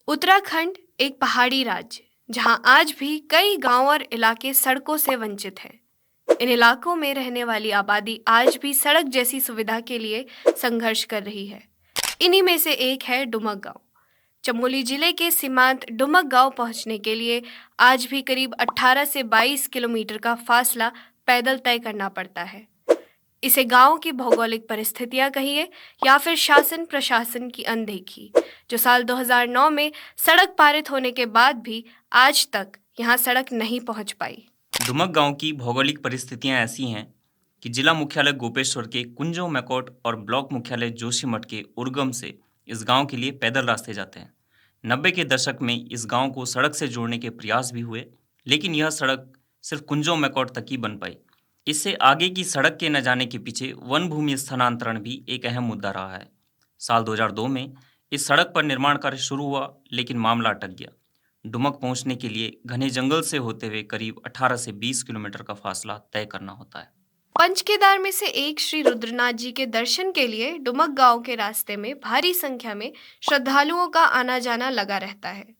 उत्तराखंड एक पहाड़ी राज्य जहां आज भी कई गांव और इलाके सड़कों से वंचित हैं। इन इलाकों में रहने वाली आबादी आज भी सड़क जैसी सुविधा के लिए संघर्ष कर रही है। इन्हीं में से एक है डुमक गांव। चमोली जिले के सीमांत डुमक गांव पहुंचने के लिए आज भी करीब 18 से 22 किलोमीटर का फासला पैदल तय करना पड़ता है। इसे गांव की भौगोलिक परिस्थितियां कहिए या फिर शासन प्रशासन की अनदेखी, जो साल 2009 में सड़क पारित होने के बाद भी आज तक यहां सड़क नहीं पहुंच पाई। डुमक गांव की भौगोलिक परिस्थितियां ऐसी हैं कि जिला मुख्यालय गोपेश्वर के कुंजो मैकोट और ब्लॉक मुख्यालय जोशीमठ के उर्गम से इस गांव के लिए पैदल रास्ते जाते हैं। 90 के दशक में इस गांव को सड़क से जोड़ने के प्रयास भी हुए, लेकिन यह सड़क सिर्फ कुंजो मैकोट तक ही बन पाई। इससे आगे की सड़क के न जाने के पीछे वन भूमि स्थानांतरण भी एक अहम मुद्दा रहा है। साल 2002 में इस सड़क पर निर्माण कार्य शुरू हुआ, लेकिन मामला अटक गया। डुमक पहुंचने के लिए घने जंगल से होते हुए करीब 18 से 20 किलोमीटर का फासला तय करना होता है। पंचकेदार में से एक श्री रुद्रनाथ जी के दर्शन के लिए डुमक गांव के रास्ते में भारी संख्या में श्रद्धालुओं का आना जाना लगा रहता है।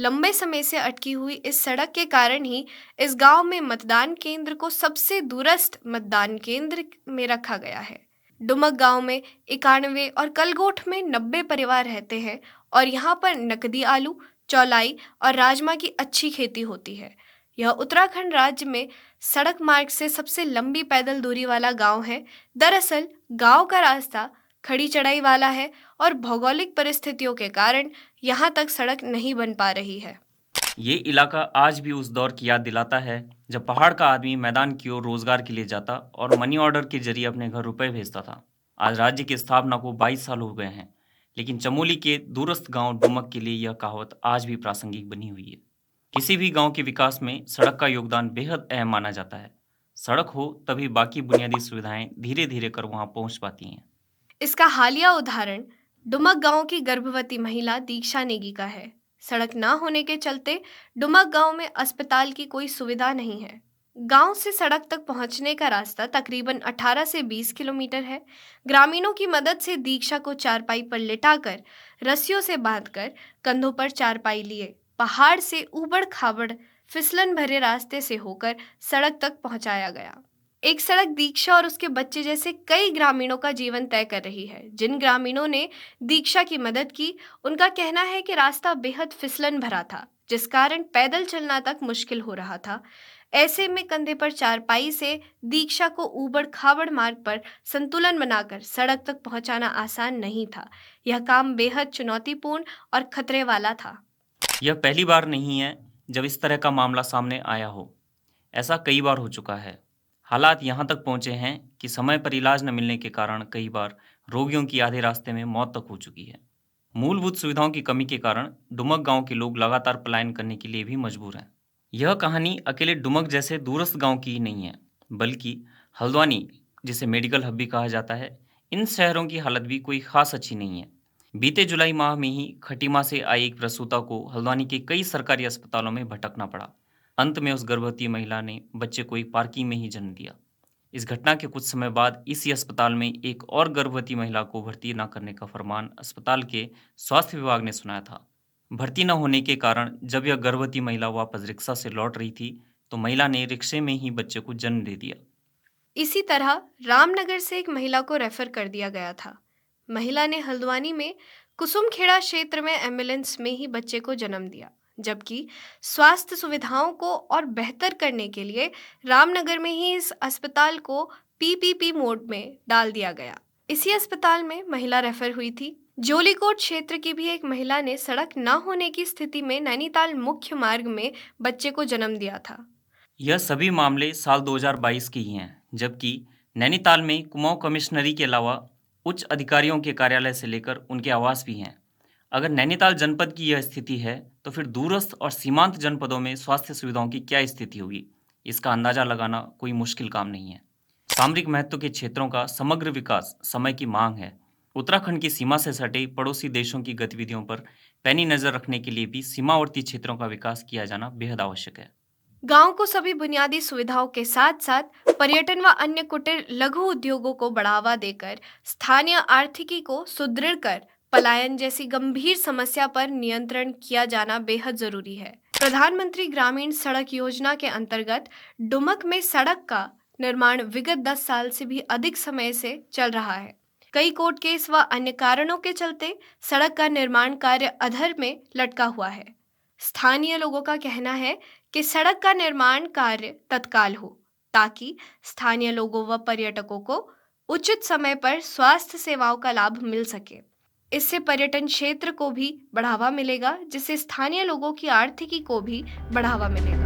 लंबे समय से अटकी हुई इस सड़क के कारण ही इस गांव में मतदान केंद्र को सबसे दूरस्थ मतदान केंद्र में रखा गया है। डुमक गांव में 91 और कलगोठ में 90 परिवार रहते हैं और यहाँ पर नकदी आलू, चौलाई और राजमा की अच्छी खेती होती है। यह उत्तराखंड राज्य में सड़क मार्ग से सबसे लंबी पैदल दूरी वाला गांव है। दरअसल गांव का रास्ता खड़ी चढ़ाई वाला है और भौगोलिक परिस्थितियों के कारण यहाँ तक सड़क नहीं बन पा रही है। ये इलाका आज भी उस दौर की याद दिलाता है जब पहाड़ का आदमी मैदान की ओर रोजगार के लिए जाता और मनी ऑर्डर के जरिए अपने घर रुपए भेजता था। आज राज्य की स्थापना को 22 साल हो गए हैं, लेकिन चमोली के दूरस्थ गांव डुमक के लिए यह कहावत आज भी प्रासंगिक बनी हुई है। किसी भी गांव के विकास में सड़क का योगदान बेहद अहम माना जाता है। सड़क हो तभी बाकी बुनियादी सुविधाएं धीरे धीरे कर वहां पहुंच पाती हैं। इसका हालिया उदाहरण डुमक गांव की गर्भवती महिला दीक्षा नेगी का है। सड़क ना होने के चलते डुमक गांव में अस्पताल की कोई सुविधा नहीं है। गांव से सड़क तक पहुंचने का रास्ता तकरीबन 18 से 20 किलोमीटर है। ग्रामीणों की मदद से दीक्षा को चारपाई पर लिटाकर, रस्सियों से बांधकर, कंधों पर चारपाई लिए पहाड़ से ऊबड़ खाबड़ फिसलन भरे रास्ते से होकर सड़क तक पहुंचाया गया। एक सड़क दीक्षा और उसके बच्चे जैसे कई ग्रामीणों का जीवन तय कर रही है। जिन ग्रामीणों ने दीक्षा की मदद की, उनका कहना है कि रास्ता बेहद फिसलन भरा था, जिस कारण पैदल चलना तक मुश्किल हो रहा था। ऐसे में कंधे पर चारपाई से दीक्षा को ऊबड़ खाबड़ मार्ग पर संतुलन बनाकर सड़क तक पहुंचाना आसान नहीं था। यह काम बेहद चुनौतीपूर्ण और खतरे वाला था। यह पहली बार नहीं है जब इस तरह का मामला सामने आया हो। ऐसा कई बार हो चुका है। हालात यहाँ तक पहुँचे हैं कि समय पर इलाज न मिलने के कारण कई बार रोगियों की आधे रास्ते में मौत तक हो चुकी है। मूलभूत सुविधाओं की कमी के कारण डुमक गांव के लोग लगातार पलायन करने के लिए भी मजबूर हैं। यह कहानी अकेले डुमक जैसे दूरस्थ गांव की ही नहीं है, बल्कि हल्द्वानी, जिसे मेडिकल हब भी कहा जाता है, इन शहरों की हालत भी कोई खास अच्छी नहीं है। बीते जुलाई माह में ही खटीमा से आई एक प्रसूता को हल्द्वानी के कई सरकारी अस्पतालों में भटकना पड़ा। अंत में उस गर्भवती महिला ने बच्चे को एक पार्किंग में ही जन्म दिया। इस घटना के कुछ समय बाद इसी अस्पताल में एक और गर्भवती महिला को भर्ती न करने का फरमान अस्पताल के स्वास्थ्य विभाग ने सुनाया था। भर्ती न होने के कारण जब यह गर्भवती महिला वापस रिक्शा से लौट रही थी, तो महिला ने रिक्शे में ही बच्चे को जन्म दे दिया। इसी तरह रामनगर से एक महिला को रेफर कर दिया गया था। महिला ने हल्द्वानी में कुसुमखेड़ा क्षेत्र में एम्बुलेंस में ही बच्चे को जन्म दिया, जबकि स्वास्थ्य सुविधाओं को और बेहतर करने के लिए रामनगर में ही इस अस्पताल को पीपीपी मोड में डाल दिया गया। इसी अस्पताल में महिला रेफर हुई थी। जोलीकोट क्षेत्र की भी एक महिला ने सड़क न होने की स्थिति में नैनीताल मुख्य मार्ग में बच्चे को जन्म दिया था। यह सभी मामले साल 2022 के ही हैं, जबकि नैनीताल में कुमाऊं कमिश्नरी के अलावा उच्च अधिकारियों के कार्यालय से लेकर उनके आवास भी हैं। अगर नैनीताल जनपद की यह स्थिति है, तो फिर दूरस्थ और सीमांत जनपदों में स्वास्थ्य सुविधाओं की क्या स्थिति होगी, इसका अंदाजा लगाना कोई मुश्किल काम नहीं है। सामरिक महत्व के क्षेत्रों का समग्र विकास समय की मांग है। उत्तराखंड की सीमा से सटे पड़ोसी देशों की गतिविधियों पर पैनी नजर रखने के लिए भी सीमावर्ती क्षेत्रों का विकास किया जाना बेहद आवश्यक है। गांव को सभी बुनियादी सुविधाओं के साथ साथ पर्यटन व अन्य कुटीर लघु उद्योगों को बढ़ावा देकर स्थानीय आर्थिकी को सुदृढ़ कर पलायन जैसी गंभीर समस्या पर नियंत्रण किया जाना बेहद जरूरी है। प्रधानमंत्री ग्रामीण सड़क योजना के अंतर्गत डुमक में सड़क का निर्माण विगत 10 साल से भी अधिक समय से चल रहा है। कई कोर्ट केस व अन्य कारणों के चलते सड़क का निर्माण कार्य अधर में लटका हुआ है। स्थानीय लोगों का कहना है कि सड़क का निर्माण कार्य तत्काल हो, ताकि स्थानीय लोगों व पर्यटकों को उचित समय पर स्वास्थ्य सेवाओं का लाभ मिल सके। इससे पर्यटन क्षेत्र को भी बढ़ावा मिलेगा, जिससे स्थानीय लोगों की आर्थिकी को भी बढ़ावा मिलेगा।